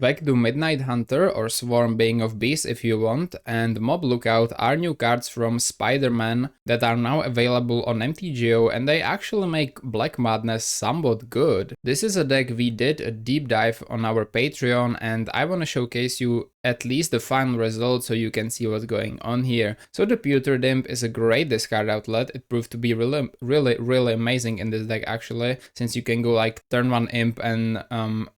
Vecdu Midnight Hunter or Swarm Being of Beasts if you want, and Mob Lookout are new cards from Spiderman that are now available on MTGO, and they actually make Black Madness somewhat good. This is a deck we did a deep dive on our Patreon, and I want to showcase you at least the final result so you can see what's going on here. So the Putrid Imp is a great discard outlet. It proved to be really amazing in this deck actually, since you can go like turn 1 Imp and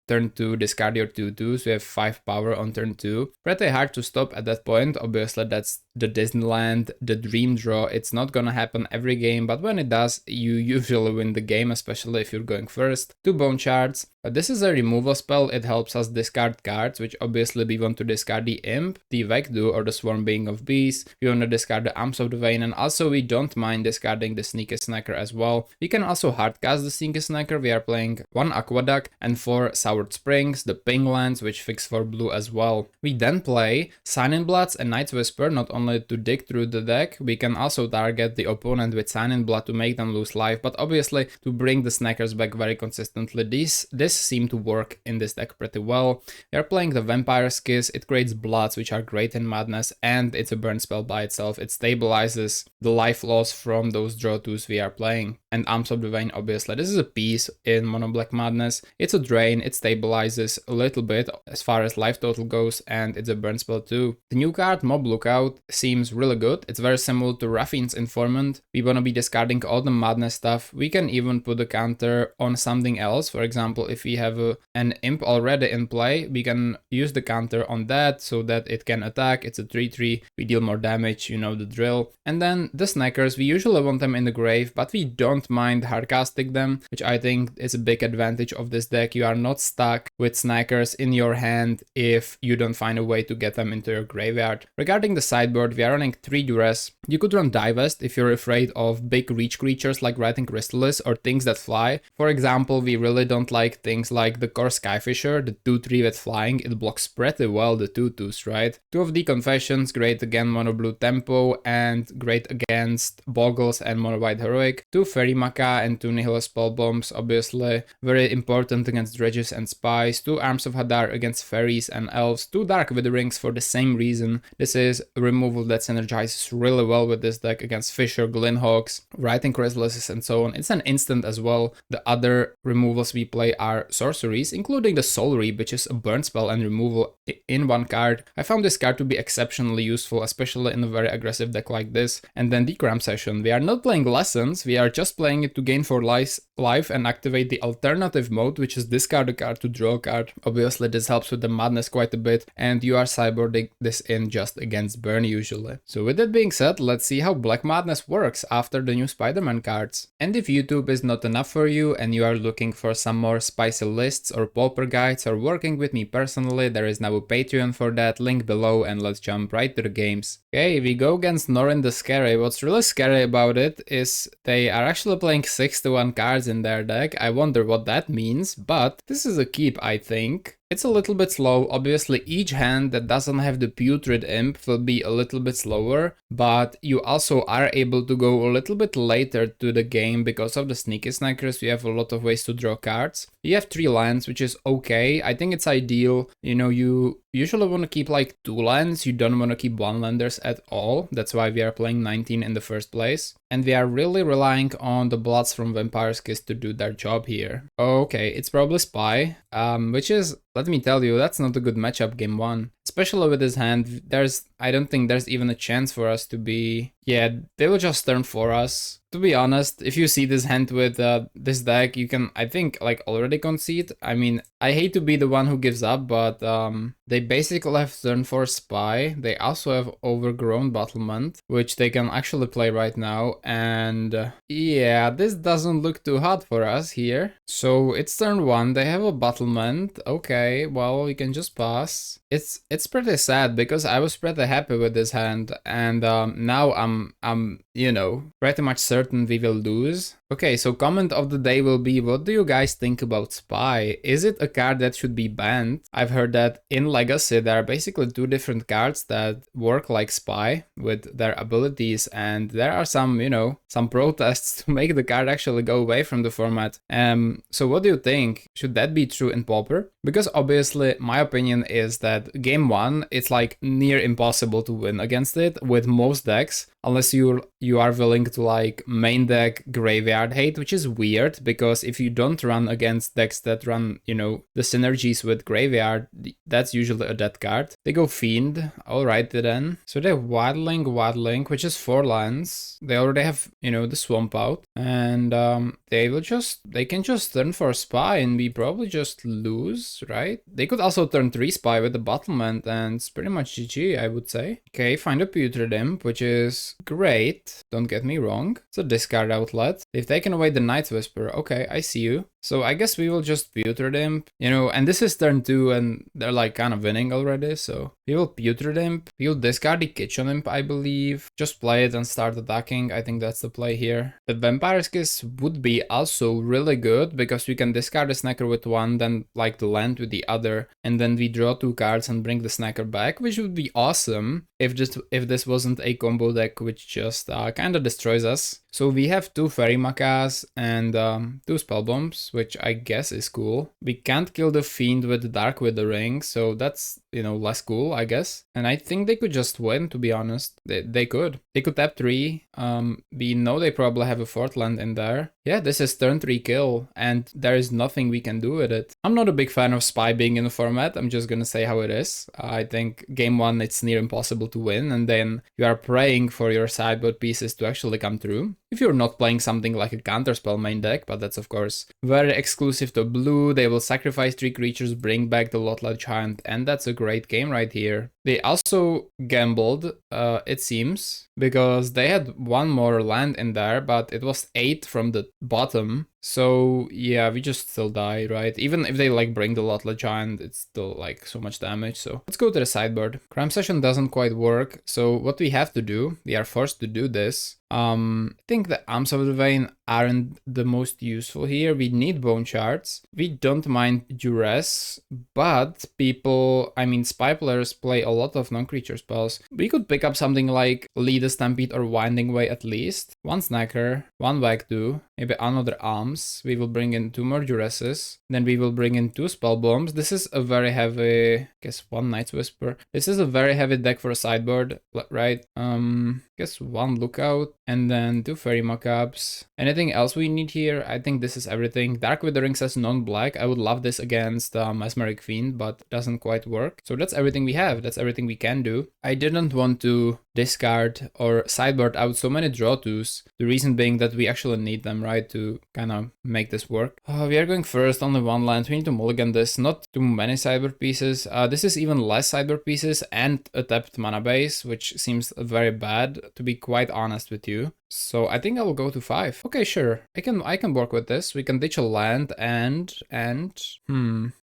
turn 2 discard your 2/2, so you have 5 power on turn 2. Pretty hard to stop at that point. Obviously that's the Disneyland, the dream draw. It's not gonna happen every game, but when it does, you usually win the game, especially if you're going first. 2 Bone Shards. This is a removal spell. It helps us discard cards, which obviously we want to discard the Imp, the Vecdu or the Swarm Being of Beasts. We want to discard the Arms of the Vein, and also we don't mind discarding the Sneaky Snacker as well. We can also hardcast the Sneaky Snacker. We are playing 1 Aqueduct and 4 Soured Springs, the ping lands, which fix for blue as well. We then play Sign-in Bloods and Night's Whisper, not only to dig through the deck, we can also target the opponent with Sign-in Blood to make them lose life, but obviously to bring the Snackers back very consistently. This seem to work in this deck pretty well. We are playing the Vampire's Kiss. It creates bloods, which are great in Madness, and it's a burn spell by itself. It stabilizes the life loss from those draw 2s we are playing. And Arms of the Vein, obviously. This is a piece in Mono Black Madness. It's a drain, it stabilizes a little bit as far as life total goes, and it's a burn spell too. The new card, Mob Lookout, seems really good. It's very similar to Raffine's Informant. We want to be discarding all the Madness stuff. We can even put a counter on something else. For example, if we have an Imp already in play, we can use the counter on that so that it can attack. It's a 3/3. We deal more damage, you know the drill. And then the Snackers, we usually want them in the grave, but we don't mind hardcasting them, which I think is a big advantage of this deck. You are not stuck with Snackers in your hand if you don't find a way to get them into your graveyard. Regarding the sideboard, we are running 3 Duress. You could run Divest if you're afraid of big reach creatures like Writing Chrysalis or things that fly. For example, we really don't like things like the Core Skyfisher, the 2/3 with flying. It blocks pretty well the 2/2s, right? 2 of the Confessions, great again mono blue tempo and great against Boggles and mono white heroic. 2 Fairy Maca and 2 Nihilist Spell Bombs, obviously very important against Dredges and Spies. 2 Arms of Hadar against Fairies and Elves. 2 Dark Witherings for the same reason. This is a removal that synergizes really well with this deck against Fisher, Glinhawks, Writing Chrysalises and so on. It's an instant as well. The other removals we play are sorceries, including the Soul Reap, which is a burn spell and removal in 1 card. I found this card to be exceptionally useful, especially in a very aggressive deck like this. And then the Cram Session. We are not playing Lessons, we are just playing it to gain 4 life and activate the alternative mode, which is discard a card to draw a card. Obviously this helps with the Madness quite a bit, and you are sideboarding this in just against burn usually. So with that being said, let's see how Black Madness works after the new Spider-Man cards. And if YouTube is not enough for you and you are looking for some more spicy lists or Pauper guides or working with me personally, there is now a Patreon for that, link below, and let's jump right to the games. Okay, we go against Norin the Scary. What's really scary about it is they are actually playing 6-1 cards in their deck. I wonder what that means, but this is a keep, I think. It's a little bit slow. Obviously, each hand that doesn't have the Putrid Imp will be a little bit slower, but you also are able to go a little bit later to the game because of the Sneaky Snackers. You have a lot of ways to draw cards. You have 3 lands, which is okay. I think it's ideal. You know, you usually want to keep like 2 lands. You don't want to keep 1-landers at all. That's why we are playing 19 in the first place. And we are really relying on the Bloods from Vampire's Kiss to do their job here. Okay, it's probably Spy, which is, let me tell you, that's not a good matchup game 1. Especially with his hand, I don't think there's even a chance for us to be... Yeah, they will just turn for us. To be honest, if you see this hand with this deck, you can, I think, like already concede. I mean, I hate to be the one who gives up, but they basically have turn 4 Spy. They also have Overgrown Battlement, which they can actually play right now. And yeah, this doesn't look too hot for us here. So it's turn 1, they have a Battlement. Okay, well, we can just pass. It's pretty sad because I was pretty happy with this hand, and now I'm you know, pretty much certain we will lose. Okay, so comment of the day will be, what do you guys think about Spy? Is it a card that should be banned? I've heard that in Legacy there are basically two different cards that work like Spy with their abilities, and there are some, you know, some protests to make the card actually go away from the format. So what do you think? Should that be true in Pauper? Because obviously my opinion is that game 1, it's like near impossible to win against it with most decks, unless you are willing to like main deck Graveyard Hate, which is weird because if you don't run against decks that run, you know, the synergies with Graveyard, that's usually a dead card. They go Fiend, alright then. So they're Wildling, which is 4 lands. They already have, you know, the Swamp out, and they can just turn for Spy and we probably just lose, right? They could also turn 3 Spy with the Battlement and it's pretty much GG, I would say. Okay, find a Putrid Imp, which is great, don't get me wrong. It's a discard outlet. They've taken away the Night's Whisper. Okay, I see you. So I guess we will just Putrid Imp, you know, and this is turn 2 and they're like kind of winning already, so we will Putrid Imp. We'll discard the Kitchen Imp, I believe. Just play it and start attacking. I think that's the play here. The Vampire's Kiss would be also really good because we can discard the Snacker with one, then like the land with the other, and then we draw 2 cards and bring the Snacker back, which would be awesome if this wasn't a combo deck which just kind of destroys us. So we have 2 Fairy Macas and 2 Spell Bombs, which I guess is cool. We can't kill the Fiend with the Dark Withering, so that's, you know, less cool, I guess. And I think they could just win, to be honest. They could. They could tap 3. We know they probably have a 4th land in there. Yeah, this is turn 3 kill, and there is nothing we can do with it. I'm not a big fan of Spy being in the format, I'm just gonna say how it is. I think game 1 it's near impossible to win, and then you are praying for your sideboard pieces to actually come through. If you're not playing something like a counterspell main deck, but that's of course very exclusive to blue. They will sacrifice 3 creatures, bring back the Lotla Giant, and that's a great game right here. They also gambled, it seems, because they had 1 more land in there, but it was 8 from the bottom. So yeah, we just still die, right? Even if they like bring the Lotla Giant, it's still like so much damage. So let's go to the sideboard. Crime Session doesn't quite work. So what we have to do, we are forced to do this. I think the Arms of the Vein aren't the most useful here. We need Bone Shards. We don't mind Duress, but people, I mean Spy players play a lot of non-creature spells. We could pick up something like Lead a Stampede or Winding Way at least. 1 Snacker, 1 Wagdu, maybe another Arms. We will bring in 2 more Duresses. Then we will bring in 2 Spell Bombs. This is a very heavy, I guess 1 Night's Whisper. This is a very heavy deck for a sideboard, right? Guess 1 Lookout and then 2 Fairy Mockups. Anything else we need here? I think this is everything. Dark Withering says non-black. I would love this against Mesmeric Fiend, but it doesn't quite work. So that's everything we have. That's everything we can do. I didn't want to discard or sideboard out so many draw 2s. The reason being that we actually need them, right, to kind of make this work. We are going first, only 1 land. We need to mulligan this. Not too many sideboard pieces. This is even less sideboard pieces and a tapped mana base, which seems very bad, to be quite honest with you. So I think I will go to 5. Okay, sure. I can work with this. We can ditch a land and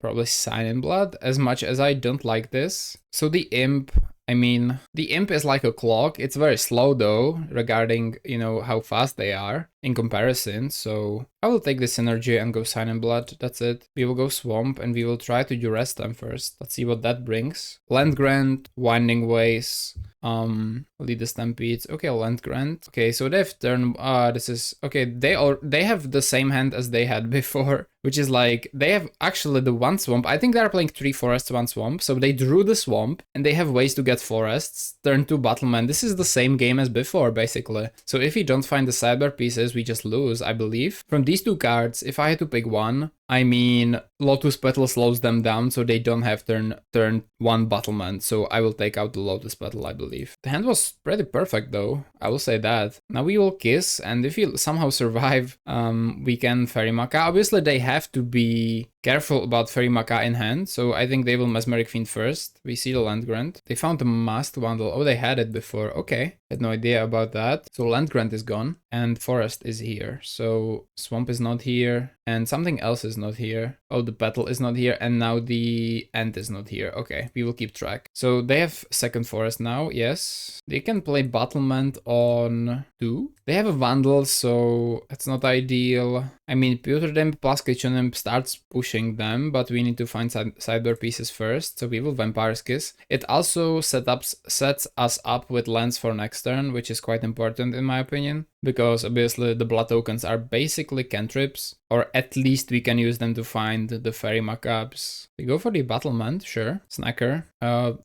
probably Sign in Blood, as much as I don't like this. So the Imp, I mean, the Imp is like a clock. It's very slow though, regarding, you know, how fast they are in comparison. So I will take this energy and go Sign in Blood. That's it. We will go Swamp and we will try to Duress them first. Let's see what that brings. Land Grant, Winding Ways, Lead the Stampedes. Okay, Land Grant. Okay, so they've turned, this is, okay, they have the same hand as they had before, which is like, they have actually the 1 Swamp. I think they are playing 3 forests, 1 swamp. So they drew the Swamp and they have ways to get forests. Turn 2 Battlement. This is the same game as before, basically. So if we don't find the sideboard pieces, we just lose, I believe. From these 2 cards, if I had to pick one, I mean, Lotus Petal slows them down, so they don't have turn 1 Battlement. So I will take out the Lotus Petal, I believe. The hand was pretty perfect though, I will say that. Now we will Kiss, and if we somehow survive, we can Fairy Maca. Obviously they have to be careful about Fairy Macaw in hand, so I think they will Mesmeric Fiend first. We see the Land Grant. They found the Mast Bundle. Oh, they had it before. Okay, had no idea about that. So Land Grant is gone, and Forest is here. So Swamp is not here, and something else is not here. Oh, the Battle is not here, and now the End is not here. Okay, we will keep track. So they have second Forest now, yes. They can play Battlement on 2. They have a Vandal, so it's not ideal. I mean, Pewter Imp plus Kitchen Imp starts pushing them, but we need to find sideboard pieces first, so we will Vampire's Kiss. It also sets us up with lands for next turn, which is quite important in my opinion, because obviously the blood tokens are basically cantrips, or at least we can use them to find the Fairy Macaws. We go for the Battlement, sure. Snacker,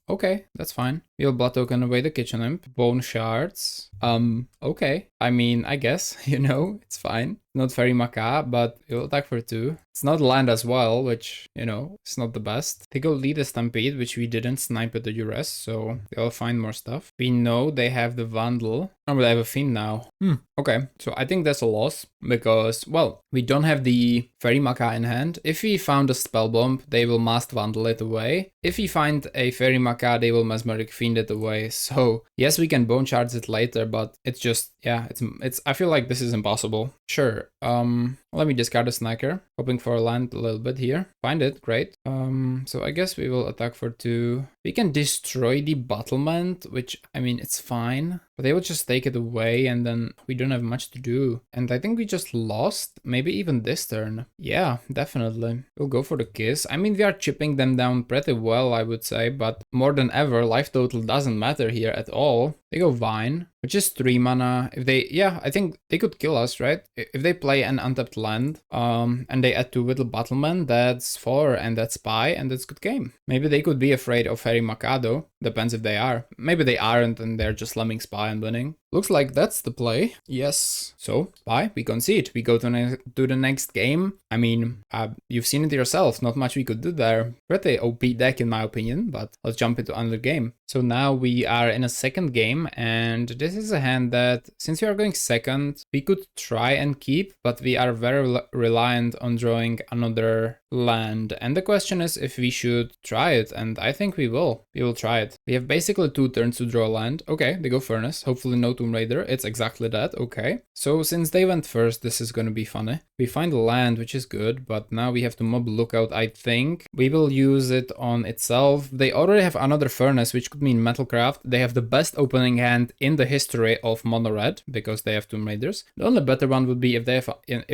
okay, that's fine. We'll blood token away the Kitchen Imp. Bone Shards, okay. I mean, I guess, you know, it's fine. Not Fairy Macaw, but we'll attack for 2. It's not land as well, which, you know, it's not the best. They go lead a Stampede, which we didn't snipe at the duress, so they'll find more stuff. We know they have the Vandal. Oh, but they have a Fiend now. Okay, so I think that's a loss, because, well, we don't have the Fairy Macaw in hand. If we found a Spell Bomb, they will Mast Vandal it away. If we find a Fairy Macaw, they will Mesmeric Fiend it away. So, yes, we can Bone Shards it later, but it's just, yeah, it's. I feel like this is impossible. Sure, let me discard a Snacker, hoping for a land a little bit here. Find it, great. So I guess we will attack for 2. We can destroy the Battlement, which, I mean, it's fine, but they will just take it away and then we don't have much to do. And I think we just lost, maybe even this turn. Yeah, definitely. We'll go for the Kiss. I mean, we are chipping them down pretty well, I would say, but more than ever, life total doesn't matter here at all. They go Vine, which is 3 mana. If they, yeah, I think they could kill us, right? If they play an untapped land, and they add 2 little Battlement, that's 4 and that's Spy, and that's good game. Maybe they could be afraid of Fairy Macaw, though. Depends if they are. Maybe they aren't and they're just slamming Spy and winning. Looks like that's the play. Yes. So, Spy, we concede. We go to the next game. I mean, you've seen it yourself. Not much we could do there. Pretty OP deck in my opinion, but let's jump into another game. So now we are in a second game, and this is a hand that, since we are going second, we could try and keep, but we are very reliant on drawing another land. And the question is if we should try it, and I think we will. We will try it. We have basically 2 turns to draw land. Okay, they go Furnace. Hopefully no Tomb Raider. It's exactly that. Okay. So since they went first, this is gonna be funny. We find a land, which is good, but now we have to mob Lookout, I think. We will use it on itself. They already have another Furnace, which could mean Metalcraft. They have the best opening hand in the history of Mono Red, because they have Tomb Raiders. The only better one would be if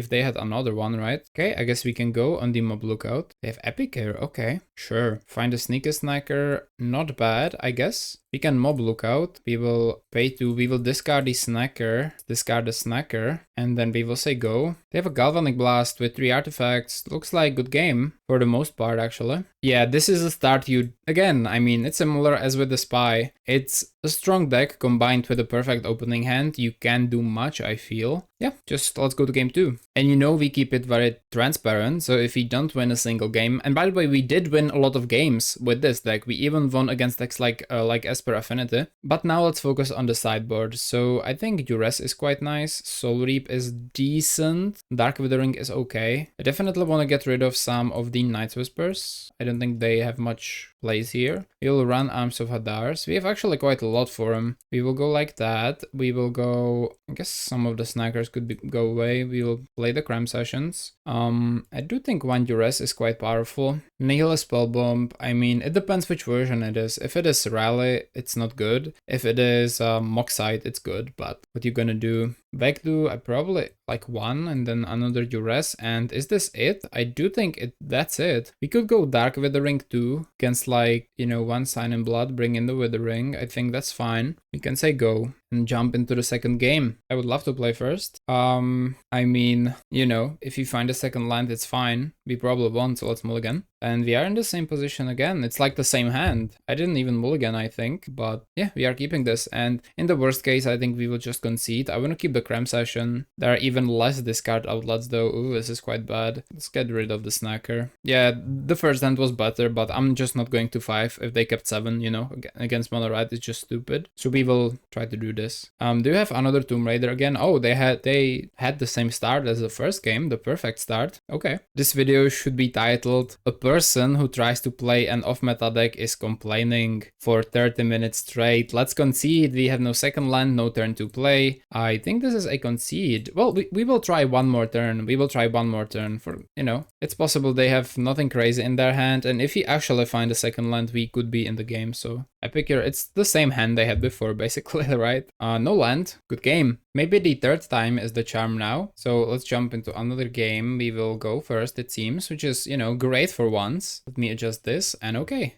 they had another one, right? Okay, I guess we can go on the mob Lookout. They have Epic here. Okay, sure. Find a Sneaker Snacker. Not bad, I guess. We can mob Lookout. We will pay 2. We will discard the Snacker, discard the Snacker, and then we will say go. They have a Galvanic Blast with 3 artifacts. Looks like good game for the most part, actually. Yeah, this is a start again, I mean, it's similar as with the Spy. It's a strong deck combined with a perfect opening hand. You can do much, I feel. Yeah, just let's go to game 2. And you know we keep it very transparent, so if we don't win a single game, and by the way, we did win a lot of games with this deck. We even won against decks like Esper Affinity. But now let's focus on the sideboard. So I think Duress is quite nice. Soul Reap is decent. Dark Withering is okay. I definitely want to get rid of some of the Night's Whispers. I don't think they have much place here. We'll run Arms of Hadars. We have actually quite a lot for him. We will go like that. We will go, I guess some of the Snackers could go away. We will play the Crime Sessions. I do think one Duress is quite powerful. Nihilist Spellbomb, I mean, it depends which version it is. If it is Rally, it's not good. If it is Moxite, it's good, but what you gonna do? Vekdu, I probably like 1 and then another Duress. And is this it? I do think that's it. We could go Dark Withering too, against like, you know, 1 Sign in Blood, bring in the Withering. I think that's fine. We can say go and jump into the second game. I would love to play first. I mean, you know, if you find a second land, it's fine. We probably won't, so let's mulligan. And we are in the same position again. It's like the same hand. I didn't even mulligan, I think, but yeah, we are keeping this. And in the worst case, I think we will just concede. I want to keep the Crime Session. There are even even less discard outlets though. Ooh, this is quite bad. Let's get rid of the snacker. Yeah, the first hand was better, but I'm just not going to 5 if they kept 7, you know, against mono red. It's just stupid. So we will try to do this. Do you have another Tomb Raider again? Oh, they had the same start as the first game, the perfect start. Okay. This video should be titled "A person who tries to play an off-meta deck is complaining for 30 minutes straight. Let's concede. We have no second land, no turn to play." I think this is a concede. Well, we will try one more turn. We will try one more turn for, you know, it's possible they have nothing crazy in their hand. And if we actually find a second land, we could be in the game. So I figure it's the same hand they had before, basically, right? No land. Good game. Maybe the third time is the charm now. So let's jump into another game. We will go first, it seems, which is, you know, great for once. Let me adjust this and okay.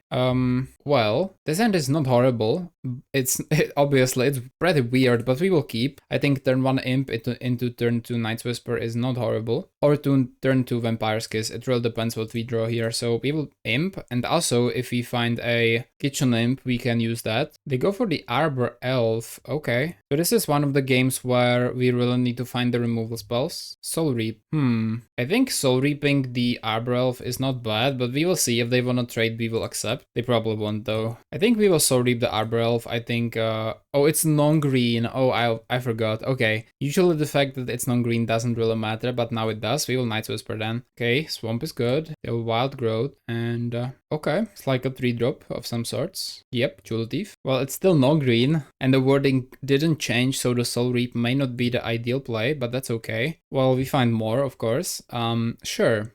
Well, this hand is not horrible. Obviously it's pretty weird, but we will keep. I think turn 1 imp into turn 2 Night's Whisper is not horrible. Or turn 2 Vampire's Kiss. It really depends what we draw here. So we will imp, and also if we find a kitchen imp, we can use that. They go for the Arbor Elf. Okay. So this is one of the games where we really need to find the removal spells. Soul Reap. I think Soul Reaping the Arbor Elf is not bad, but we will see. If they want to trade, we will accept. They probably won't though. I think we will Soul Reap the Arbor Elf. I think, oh, it's non-green. Oh, I forgot. Okay. Usually the fact that it's non-green doesn't really matter, but now it does. We will Night's Whisper then. Okay, Swamp is good. They have Wild Growth, and okay. It's like a 3-drop of some sorts. Yep, Jewel Thief. Well, it's still non-green, and the wording didn't change, so the Soul Reap may not be the ideal play, but that's okay. Well, we find more, of course. Sure.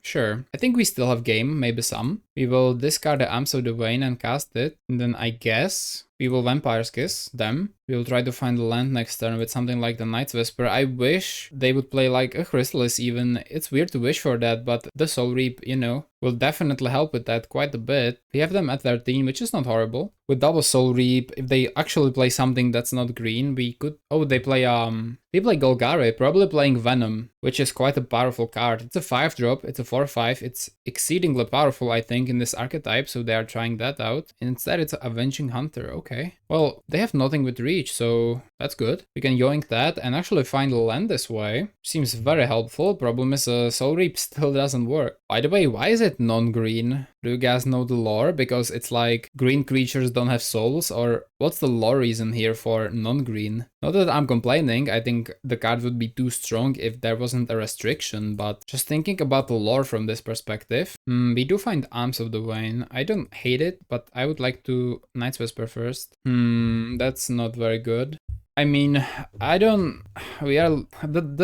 I think we still have game, maybe some. We will discard the Amps of the Vein and cast it, and then I guess we will Vampire's Kiss them. We will try to find a land next turn with something like the Night's Whisper. I wish they would play like a Chrysalis even. It's weird to wish for that, but the Soul Reap, you know, will definitely help with that quite a bit. We have them at 13, which is not horrible. With double Soul Reap, if they actually play something that's not green, we could... Oh, they play Golgari, probably playing Venom, which is quite a powerful card. It's a 5-drop, it's a 4/5, it's exceedingly powerful, I think, in this archetype, so they are trying that out. And instead, it's Avenging Hunter, okay. Well, they have nothing with reach, so that's good. We can yoink that and actually find a land this way. Seems very helpful. Problem is, Soul Reap still doesn't work. By the way, why is it non-green? Do you guys know the lore? Because it's like green creatures don't have souls, or what's the lore reason here for non-green? Not that I'm complaining, I think the card would be too strong if there wasn't a restriction, but just thinking about the lore from this perspective. We do find Arms of the Vein. I don't hate it, but I would like to Night's Whisper first. That's not very good. I mean, the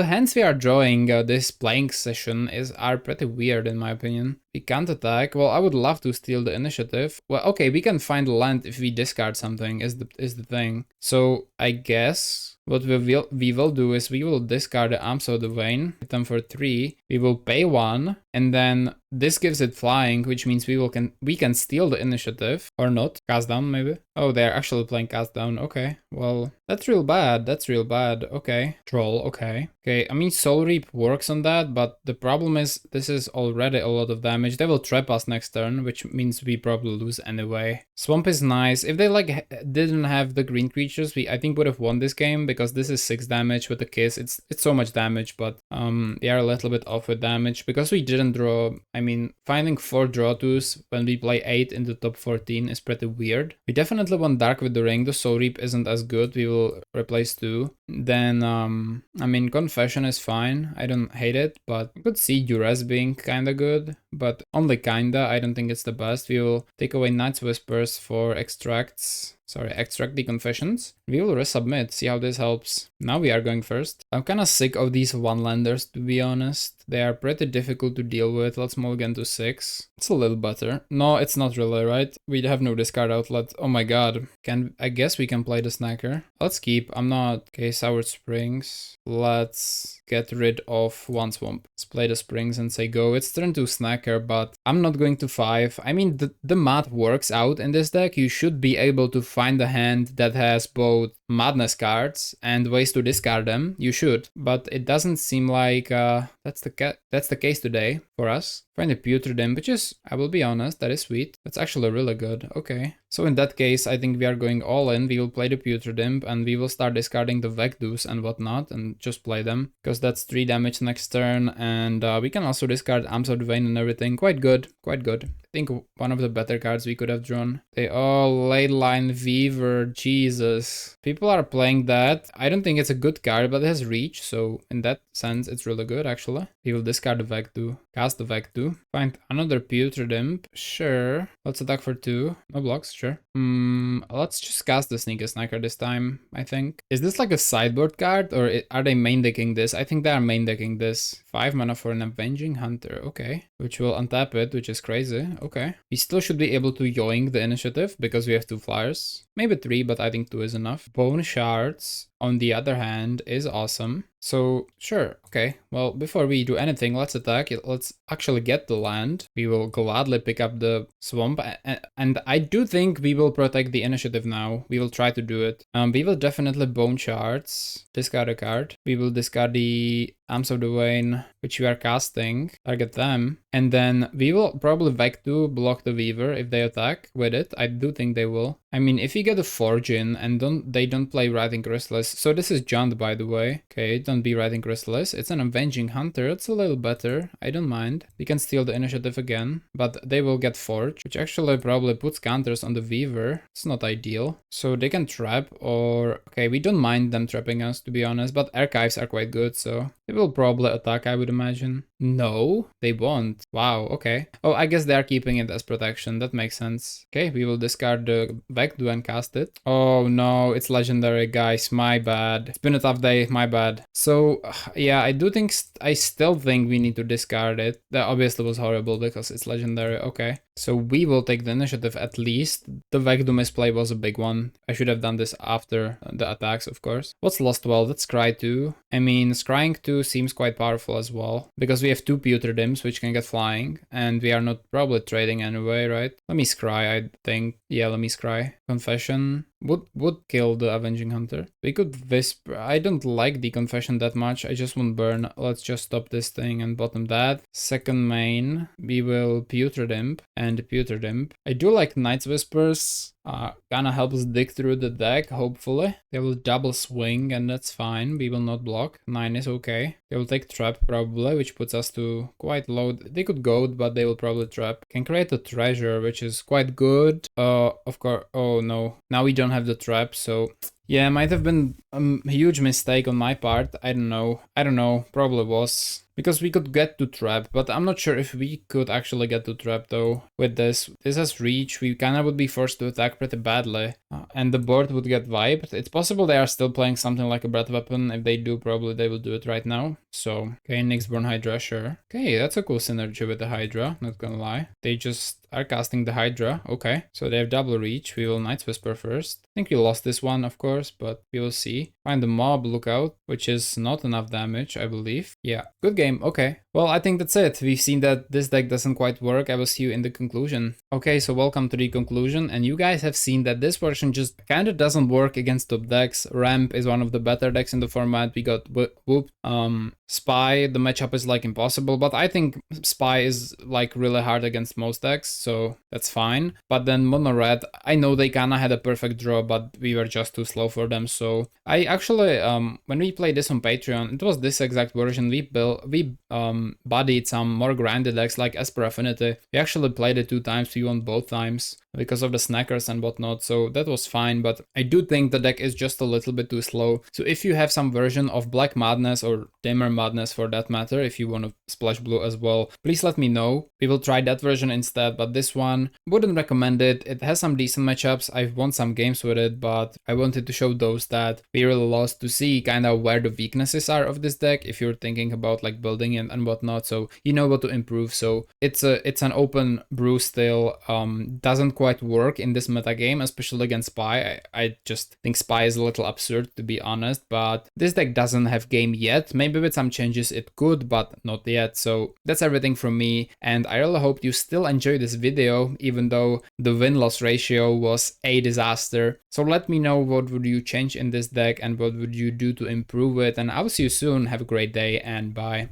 hands we are drawing this playing session are pretty weird in my opinion. We can't attack. Well, I would love to steal the initiative. Well, okay, we can find land if we discard something is the thing. So I guess what we will do is we will discard the Arms of the Vein, hit them for 3. We will pay 1, and then this gives it flying, which means we can steal the initiative or not. Cast down maybe. Oh, they're actually playing cast down. Okay, well that's real bad. That's real bad. Okay, troll. Okay. I mean Soul Reap works on that, but the problem is this is already a lot of damage. They will trap us next turn, which means we probably lose anyway. Swamp is nice. If they like didn't have the green creatures, we I think would have won this game because this is 6 damage with the kiss. It's so much damage, but we are a little bit off with damage because we didn't draw. I mean, finding 4 draw 2s when we play 8 in the top 14 is pretty weird. We definitely want Dark with the Ring. The Soul Reap isn't as good. We will replace 2. Then I mean Confession is fine. I don't hate it, but I could see Duress being kinda good, but only kinda. I don't think it's the best. We will take away Night's Whispers for extract the Confessions. We will resubmit, see how this helps. Now we are going first. I'm kinda sick of these one-landers, to be honest. They are pretty difficult to deal with. Let's mulligan to 6. It's a little better. No, it's not really, right? We have no discard outlet. Oh my god. I guess we can play the Snacker. Let's keep. I'm not... Okay, Soured Springs. Let's get rid of 1 Swamp. Let's play the Springs and say go. It's turn 2 Snacker, but I'm not going to 5. I mean, the math works out in this deck. You should be able to find a hand that has both Madness cards and ways to discard them. You should, but it doesn't seem like that's the case today for us. Find a Putrid Imp, which is, I will be honest, that is sweet. That's actually really good. Okay. So in that case, I think we are going all in. We will play the Putrid Imp and we will start discarding the Vectus and whatnot and just play them, because that's 3 damage next turn, and we can also discard Arms of the Vein and everything. Quite good, quite good. I think one of the better cards we could have drawn. They all Ley Line Weaver, Jesus. People are playing that. I don't think it's a good card, but it has reach, so in that sense, it's really good actually. We will discard the Vectu, cast the Vectu, find another Putrid Imp, sure. Let's attack for 2, no blocks, sure. Let's just cast the Sneaky Snacker this time, I think. Is this like a sideboard card, or are they main decking this? I think they are main decking this. 5 mana for an Avenging Hunter, okay. Which will untap it, which is crazy, okay. We still should be able to yoink the initiative, because we have 2 flyers. Maybe 3, but I think 2 is enough. Bone Shards, on the other hand, is awesome. So, sure, okay. Well, before we do anything, let's attack. Let's actually get the land. We will gladly pick up the swamp. And I do think we will protect the initiative now. We will try to do it. We will definitely Bone Shards. Discard a card. We will discard the Arms of the Vein, which we are casting. Target them. And then we will probably Vectu block the Weaver if they attack with it. I do think they will. I mean, if you get a Forge in and they don't play Writhing Chrysalis. So this is Jund, by the way. Okay, don't be Writhing Chrysalis. It's an Avenging Hunter. It's a little better. I don't mind. We can steal the initiative again, but they will get Forge, which actually probably puts counters on the Weaver. It's not ideal. So they can trap, or... Okay, we don't mind them trapping us, to be honest, but Archives are quite good, so... They will probably attack, I would imagine. No, they won't. Wow, okay. Oh, I guess they are keeping it as protection. That makes sense. Okay, we will discard the Vectu and cast it. Oh no, it's legendary, guys. My bad. It's been a tough day. My bad. So, yeah, I do think... I still think we need to discard it. That obviously was horrible because it's legendary. Okay. So we will take the initiative at least. The Vectu misplay was a big one. I should have done this after the attacks, of course. What's lost? Well, that's Scry 2. I mean, Scrying 2 seems quite powerful as well, because we have 2 Putrid Imps which can get flying, and we are not probably trading anyway, right? Let me Scry, I think. Yeah, let me Scry. Confession would kill the Avenging Hunter. We could Wisp. I don't like the Confession that much. I just won't burn. Let's just stop this thing and bottom that. Second main, we will Putrid Imp and Putrid Imp. I do like Night's Whispers. Kinda helps dig through the deck, hopefully. They will double swing and that's fine. We will not block. 9 is okay. They will take trap probably, which puts us to quite low. They could goad, but they will probably trap. Can create a treasure, which is quite good. Of course. Oh no. Now we don't have the trap, so... Yeah, might have been a huge mistake on my part. I don't know. Probably was. Because we could get to trap, but I'm not sure if we could actually get to trap though with this. This has reach, we kinda would be forced to attack pretty badly. And the board would get wiped. It's possible they are still playing something like a breath weapon. If they do, probably they will do it right now. So, okay, Nyxborn Hydra, sure. Okay, that's a cool synergy with the Hydra, not gonna lie. They just are casting the Hydra, okay. So they have double reach, we will Night's Whisper first. I think we lost this one, of course, but we will see. Find the mob lookout, which is not enough damage, I believe. Yeah, good game, okay. Well, I think that's it. We've seen that this deck doesn't quite work. I will see you in the conclusion. Okay, so welcome to the conclusion, and you guys have seen that this version just kinda doesn't work against top decks. Ramp is one of the better decks in the format. We got Whoop. Spy, the matchup is like impossible, but I think Spy is like really hard against most decks, so that's fine. But then Mono Red, I know they kinda had a perfect draw, but we were just too slow for them. So I actually, when we played this on Patreon, it was this exact version. We bodied some more grinded decks like Esper Affinity. We actually played it 2 times, we won both times because of the snackers and whatnot, so that was fine, but I do think the deck is just a little bit too slow. So if you have some version of Black Madness or Dimmer Madness for that matter, if you want to splash blue as well, please let me know. We will try that version instead, but this one, wouldn't recommend it. It has some decent matchups, I've won some games with it, but I wanted to show those that we really lost to see kind of where the weaknesses are of this deck if you're thinking about like building it and whatnot, so you know what to improve. So it's an open brew still, doesn't quite work in this meta game, especially against Spy. I just think Spy is a little absurd, to be honest, but this deck doesn't have game yet. Maybe with some changes it could, but not yet. So that's everything from me, and I really hope you still enjoy this video, even though the win-loss ratio was a disaster. So let me know what would you change in this deck and what would you do to improve it, and I'll see you soon. Have a great day and bye.